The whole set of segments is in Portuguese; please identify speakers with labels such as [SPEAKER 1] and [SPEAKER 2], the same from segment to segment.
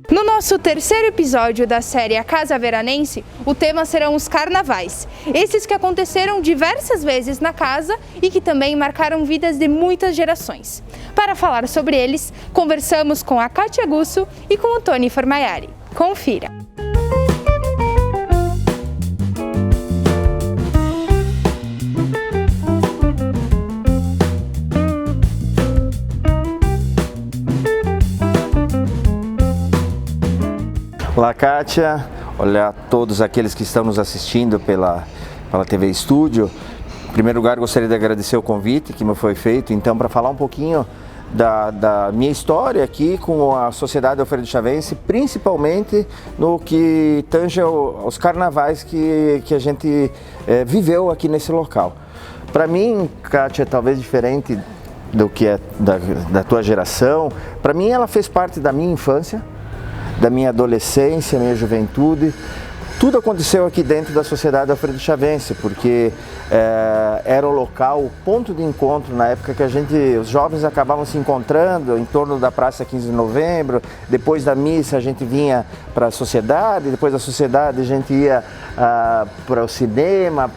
[SPEAKER 1] No nosso terceiro episódio da série A Casa Veranense, o tema serão os carnavais. Esses que aconteceram diversas vezes na casa e que também marcaram vidas de muitas gerações. Para falar sobre eles, conversamos com a Kátia Gusso e com o Tony Formaiari. Confira!
[SPEAKER 2] Olá, Kátia. Olá a todos aqueles que estão nos assistindo pela TV Estúdio. Em primeiro lugar, gostaria de agradecer o convite que me foi feito, então, para falar um pouquinho da minha história aqui com a Sociedade Alfredo Chavense, principalmente no que tange aos carnavais que a gente viveu aqui nesse local. Para mim, Kátia, talvez diferente do que é da tua geração, para mim ela fez parte da minha infância, da minha adolescência, minha juventude. Tudo aconteceu aqui dentro da Sociedade Alfredo Chavense, porque era o local, o ponto de encontro na época que os jovens acabavam se encontrando em torno da Praça 15 de Novembro. Depois da missa a gente vinha para a sociedade, depois da sociedade a gente ia para o cinema,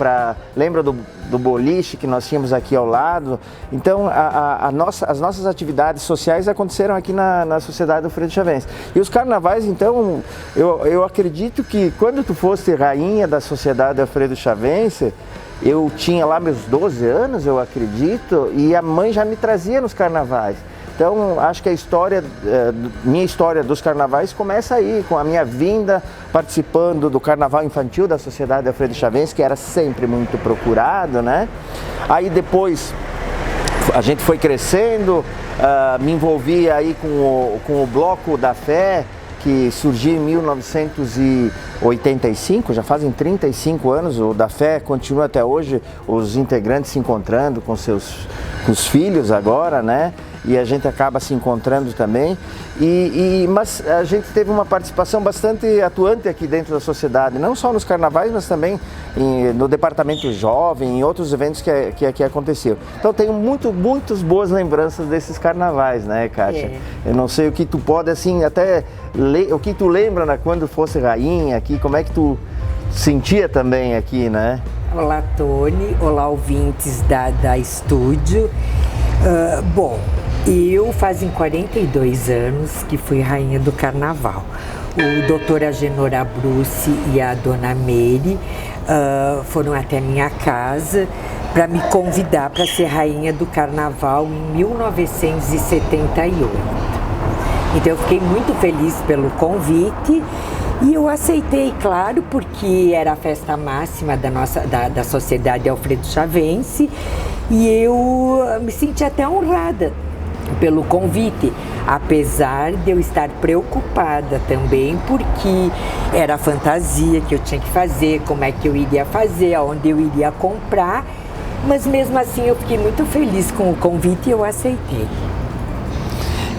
[SPEAKER 2] lembra do boliche que nós tínhamos aqui ao lado. Então as nossas atividades sociais aconteceram aqui na Sociedade Alfredo Chavense. E os carnavais, então, eu acredito que quando tu foste rainha da Sociedade Alfredo Chavense, eu tinha lá meus 12 anos, eu acredito, e a mãe já me trazia nos carnavais. Então, acho que minha história dos carnavais começa aí, com a minha vinda participando do carnaval infantil da Sociedade Alfredo Chavense, que era sempre muito procurado, né? Aí depois a gente foi crescendo, me envolvi aí com o Bloco da Fé, que surgiu em 1985, já fazem 35 anos, o da Fé continua até hoje, os integrantes se encontrando com os filhos agora, né? E a gente acaba se encontrando também, mas a gente teve uma participação bastante atuante aqui dentro da sociedade, não só nos carnavais, mas também no departamento jovem, em outros eventos que aqui aconteceu. Então tenho muitas boas lembranças desses carnavais, né, Kátia? Eu não sei o que tu pode, assim, até o que tu lembra, né, quando fosse rainha aqui, como é que tu sentia também aqui, né?
[SPEAKER 3] Olá, Tony. Olá, ouvintes da Estúdio. Bom, eu fazem 42 anos que fui rainha do carnaval. O doutor Agenor Abrucci e a dona Meire foram até minha casa para me convidar para ser rainha do carnaval em 1978. Então eu fiquei muito feliz pelo convite e eu aceitei, claro, porque era a festa máxima da Sociedade Alfredo Chavense e eu me senti até honrada pelo convite, apesar de eu estar preocupada também, porque era a fantasia que eu tinha que fazer, como é que eu iria fazer, aonde eu iria comprar, mas mesmo assim eu fiquei muito feliz com o convite e eu aceitei.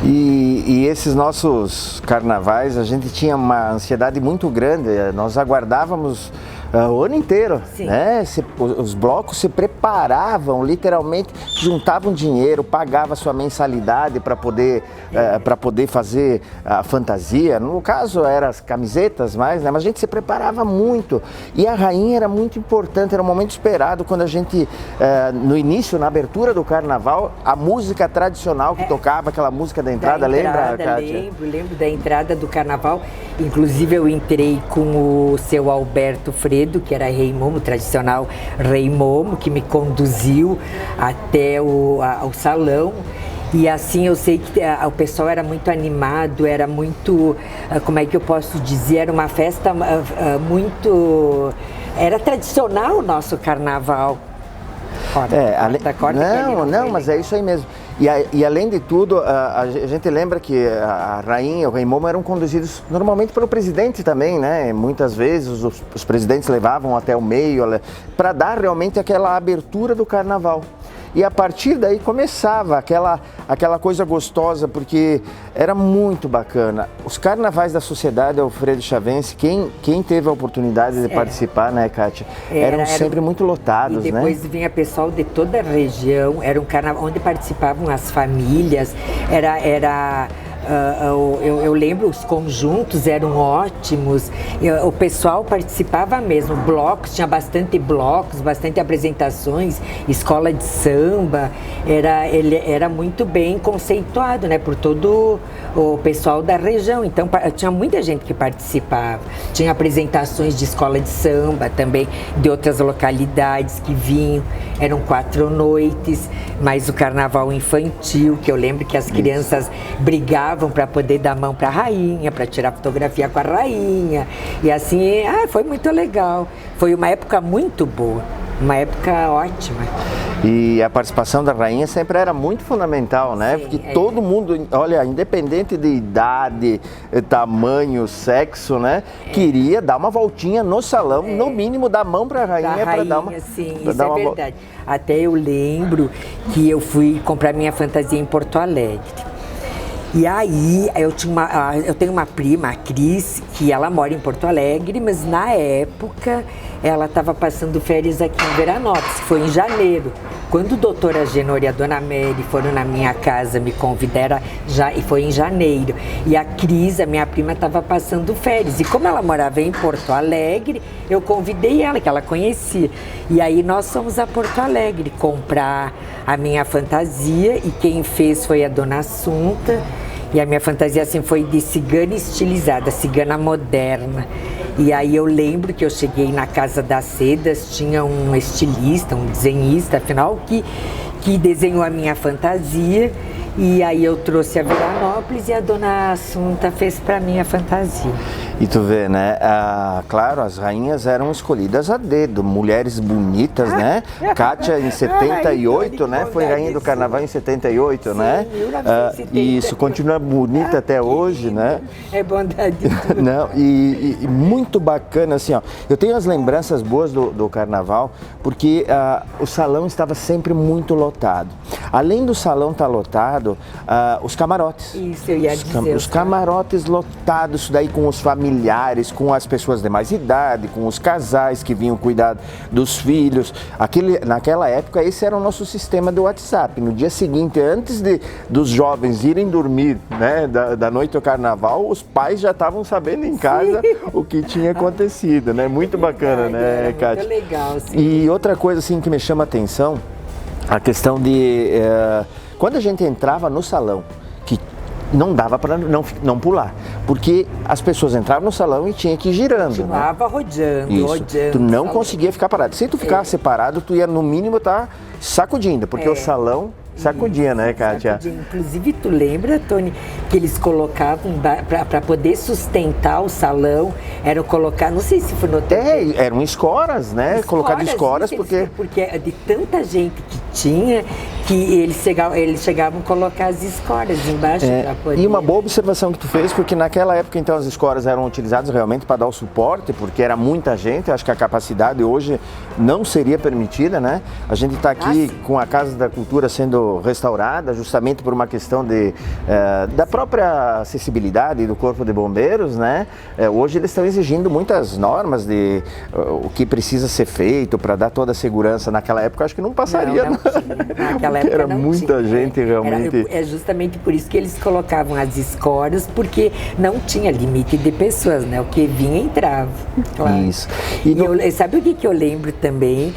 [SPEAKER 2] E esses nossos carnavais, a gente tinha uma ansiedade muito grande, nós aguardávamos o ano inteiro, né? Os blocos se preparavam, literalmente juntavam dinheiro, pagavam sua mensalidade para poder fazer a fantasia. No caso eram as camisetas mais, né? Mas a gente se preparava muito e a rainha era muito importante, era um momento esperado quando a gente, no início, na abertura do carnaval, a música tradicional que tocava, aquela música da entrada, lembra, Kátia?
[SPEAKER 3] Lembro da entrada do carnaval, inclusive eu entrei com o seu Alberto Fredo, que era Rei Momo, o tradicional Rei Momo, que me conduziu até o salão. E assim eu sei que o pessoal era muito animado, era muito, como é que eu posso dizer, era uma festa muito, era tradicional o nosso carnaval.
[SPEAKER 2] Mas é isso aí mesmo. E além de tudo, a gente lembra que a rainha, o Rei Momo eram conduzidos normalmente pelo presidente também, né? Muitas vezes os presidentes levavam até o meio para dar realmente aquela abertura do carnaval. E a partir daí começava aquela coisa gostosa, porque era muito bacana. Os carnavais da Sociedade Alfredo Chavense, quem teve a oportunidade de participar, né, Kátia? Eram sempre muito lotados,
[SPEAKER 3] e depois vinha pessoal de toda a região, era um carnaval onde participavam as famílias, eu lembro, os conjuntos eram ótimos, o pessoal participava mesmo, blocos, tinha bastante blocos, bastante apresentações, escola de samba, ele era muito bem conceituado, né, por todo o pessoal da região, então tinha muita gente que participava, tinha apresentações de escola de samba também, de outras localidades que vinham, eram 4 noites, mais o carnaval infantil, que eu lembro que as crianças brigavam para poder dar mão para a rainha, para tirar fotografia com a rainha. E assim, foi muito legal. Foi uma época muito boa, uma época ótima.
[SPEAKER 2] E a participação da rainha sempre era muito fundamental, né?
[SPEAKER 3] Sim,
[SPEAKER 2] porque todo mundo, olha, independente de idade, tamanho, sexo, né? Queria dar uma voltinha no salão, no mínimo dar mão para a rainha, para dar uma...
[SPEAKER 3] Sim, isso é verdade. Até eu lembro que eu fui comprar minha fantasia em Porto Alegre. E aí, eu tenho uma prima, a Cris, que ela mora em Porto Alegre, mas na época ela estava passando férias aqui em Veranópolis, foi em janeiro. Quando o doutor Agenor e a dona Mary foram na minha casa me convidar, e foi em janeiro. E a Cris, a minha prima, estava passando férias. E como ela morava em Porto Alegre, eu convidei ela, que ela conhecia. E aí nós fomos a Porto Alegre comprar a minha fantasia, e quem fez foi a dona Assunta. E a minha fantasia assim foi de cigana estilizada, cigana moderna. E aí eu lembro que eu cheguei na Casa das Sedas, tinha um estilista, um desenhista, afinal, que desenhou a minha fantasia. E aí eu trouxe a Veranópolis e a dona Assunta fez para mim a fantasia.
[SPEAKER 2] E tu vê, né? Claro, as rainhas eram escolhidas a dedo, mulheres bonitas, né? Kátia em 78, né? Foi rainha do carnaval em 78, né?
[SPEAKER 3] 1978.
[SPEAKER 2] Isso, continua bonita até hoje,
[SPEAKER 3] lindo.
[SPEAKER 2] né?
[SPEAKER 3] É bondade de tudo.
[SPEAKER 2] Não, e muito bacana, assim, ó. Eu tenho as lembranças boas do carnaval, porque o salão estava sempre muito lotado. Além do salão estar lotado, os camarotes.
[SPEAKER 3] Isso, eu ia dizer.
[SPEAKER 2] Os camarotes lotados, isso daí com os familiares, com as pessoas de mais idade, com os casais que vinham cuidar dos filhos. Naquela época, esse era o nosso sistema do WhatsApp. No dia seguinte, antes dos jovens irem dormir, né, da noite do carnaval, os pais já estavam sabendo em casa o que tinha acontecido, né? Muito bacana, né, Kátia?
[SPEAKER 3] Muito legal, sim.
[SPEAKER 2] E outra coisa, assim, que me chama a atenção, a questão de... quando a gente entrava no salão, que não dava para não pular, porque as pessoas entravam no salão e tinha que ir girando.
[SPEAKER 3] Continuava, né? rodando.
[SPEAKER 2] Tu não conseguia ficar parado. Se tu ficasse parado, tu ia no mínimo estar sacudindo, porque o salão sacudia, né, Kátia?
[SPEAKER 3] Sacudia. Inclusive, tu lembra, Tony, que eles colocavam para poder sustentar o salão, eram colocar, não sei se foi no tempo.
[SPEAKER 2] Eram escoras, né? Colocar escoras, porque
[SPEAKER 3] de tanta gente que tinha, que eles chegavam a colocar as escoras embaixo para poder...
[SPEAKER 2] E uma boa observação que tu fez, porque naquela época, então, as escoras eram utilizadas realmente para dar o suporte, porque era muita gente, acho que a capacidade hoje não seria permitida, né? A gente está aqui com a Casa da Cultura sendo restaurada, justamente por uma questão da própria acessibilidade do Corpo de Bombeiros, né? Hoje eles estão exigindo muitas normas de o que precisa ser feito para dar toda a segurança. Naquela época, acho que não passaria.
[SPEAKER 3] Não tinha. Naquela época
[SPEAKER 2] era muita gente realmente.
[SPEAKER 3] É justamente por isso que eles colocavam as escoras, porque não tinha limite de pessoas, né? O que vinha entrava. Claro.
[SPEAKER 2] Isso.
[SPEAKER 3] Sabe o que eu lembro também?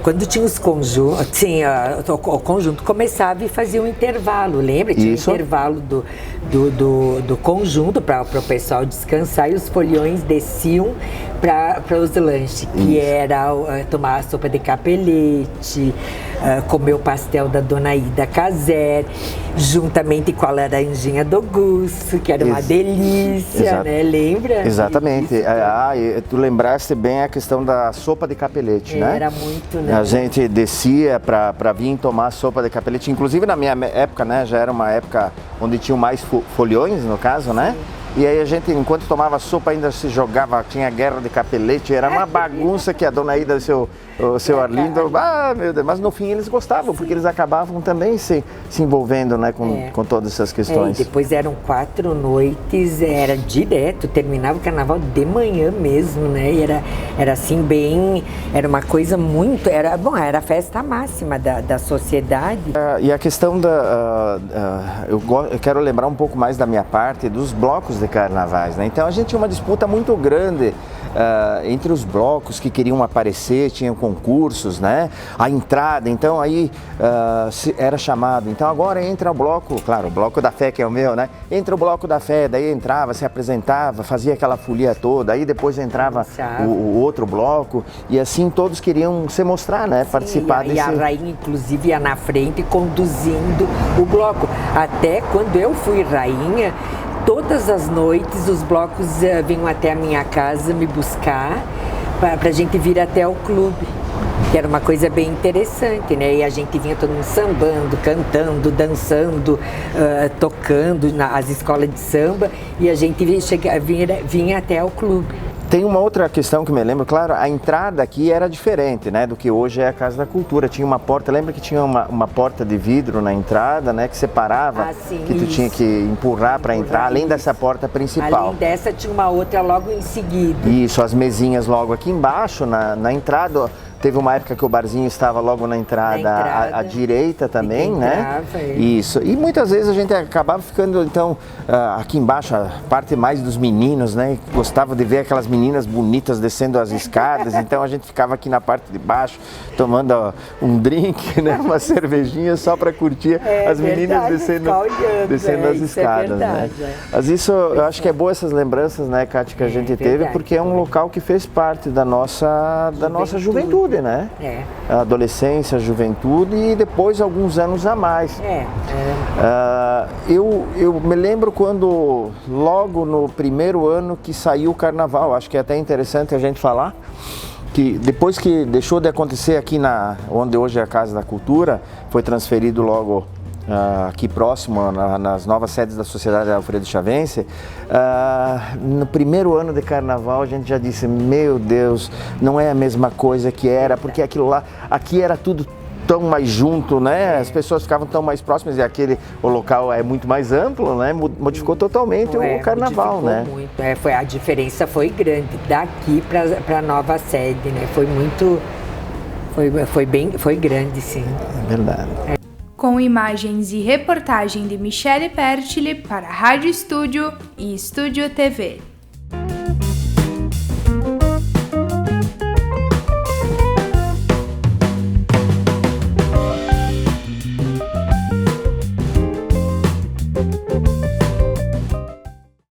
[SPEAKER 3] Quando tinha os conjuntos, o conjunto começava e fazia um intervalo, lembra? Tinha um intervalo do conjunto para o pessoal descansar, e os foliões desciam para os lanches, que era tomar a sopa de capelete, comer o pastel da dona Ida Caser, juntamente com a laranjinha do Gusto, que era uma delícia, né? Lembra?
[SPEAKER 2] Exatamente. Tu lembraste bem a questão da sopa de capelete, né?
[SPEAKER 3] Era muito, né?
[SPEAKER 2] A gente descia para vir tomar sopa de capelete. Inclusive na minha época, né? Já era uma época onde tinham mais foliões, no caso, né? e aí a gente, enquanto tomava sopa, ainda se jogava, tinha guerra de capelete, era uma bagunça que a dona Ida e o seu Arlindo, meu Deus, mas no fim eles gostavam, porque eles acabavam também se envolvendo, né, com todas essas questões.
[SPEAKER 3] E depois eram 4 noites, era direto, terminava o carnaval de manhã mesmo, né, e era assim bem, era uma coisa muito, era a festa máxima da sociedade.
[SPEAKER 2] E a questão eu quero lembrar um pouco mais da minha parte dos blocos de carnavais, né? Então a gente tinha uma disputa muito grande entre os blocos que queriam aparecer, tinham concursos, né? A entrada, então aí era chamado, então agora entra o bloco, claro, o bloco da fé que é o meu, né? Entra o bloco da fé, daí entrava, se apresentava, fazia aquela folia toda, aí depois entrava o outro bloco e assim todos queriam se mostrar, né? Participar desse...
[SPEAKER 3] E a rainha inclusive ia na frente conduzindo o bloco. Até quando eu fui rainha, todas as noites os blocos vinham até a minha casa me buscar para a gente vir até o clube, que era uma coisa bem interessante, né? E a gente vinha todo mundo sambando, cantando, dançando, tocando nas escolas de samba e a gente vinha até o clube.
[SPEAKER 2] Tem uma outra questão que me lembro, claro, a entrada aqui era diferente, né, do que hoje é a Casa da Cultura. Tinha uma porta, lembra que tinha uma porta de vidro na entrada, né, que separava, que tu tinha que empurrar para entrar, além dessa porta principal.
[SPEAKER 3] Além dessa tinha uma outra logo em seguida.
[SPEAKER 2] Isso, as mesinhas logo aqui embaixo, na entrada. Teve uma época que o barzinho estava logo na entrada à direita também, né? Isso. E muitas vezes a gente acabava ficando, então, aqui embaixo, a parte mais dos meninos, né? Gostava de ver aquelas meninas bonitas descendo as escadas, então a gente ficava aqui na parte de baixo, tomando um drink, né? Uma cervejinha só para curtir as meninas descendo as escadas, né? Mas isso, eu acho que é boa essas lembranças, né, Kátia, que a gente teve, porque é um local que fez parte da nossa juventude. Né? A adolescência, a juventude e depois alguns anos a mais. Eu me lembro quando, logo no primeiro ano que saiu o carnaval, acho que é até interessante a gente falar, que depois que deixou de acontecer aqui onde hoje é a Casa da Cultura, foi transferido logo aqui próximo, nas novas sedes da Sociedade Alfredo Chavense, no primeiro ano de carnaval a gente já disse, meu Deus, não é a mesma coisa que era, porque aquilo lá, aqui era tudo tão mais junto, né? As pessoas ficavam tão mais próximas e o local é muito mais amplo, né? Modificou totalmente o carnaval, né?
[SPEAKER 3] Muito, a diferença foi grande daqui para a nova sede, né? Foi grande, sim.
[SPEAKER 2] É verdade.
[SPEAKER 1] Com imagens e reportagem de Michele Pertile para Rádio Estúdio e Estúdio TV.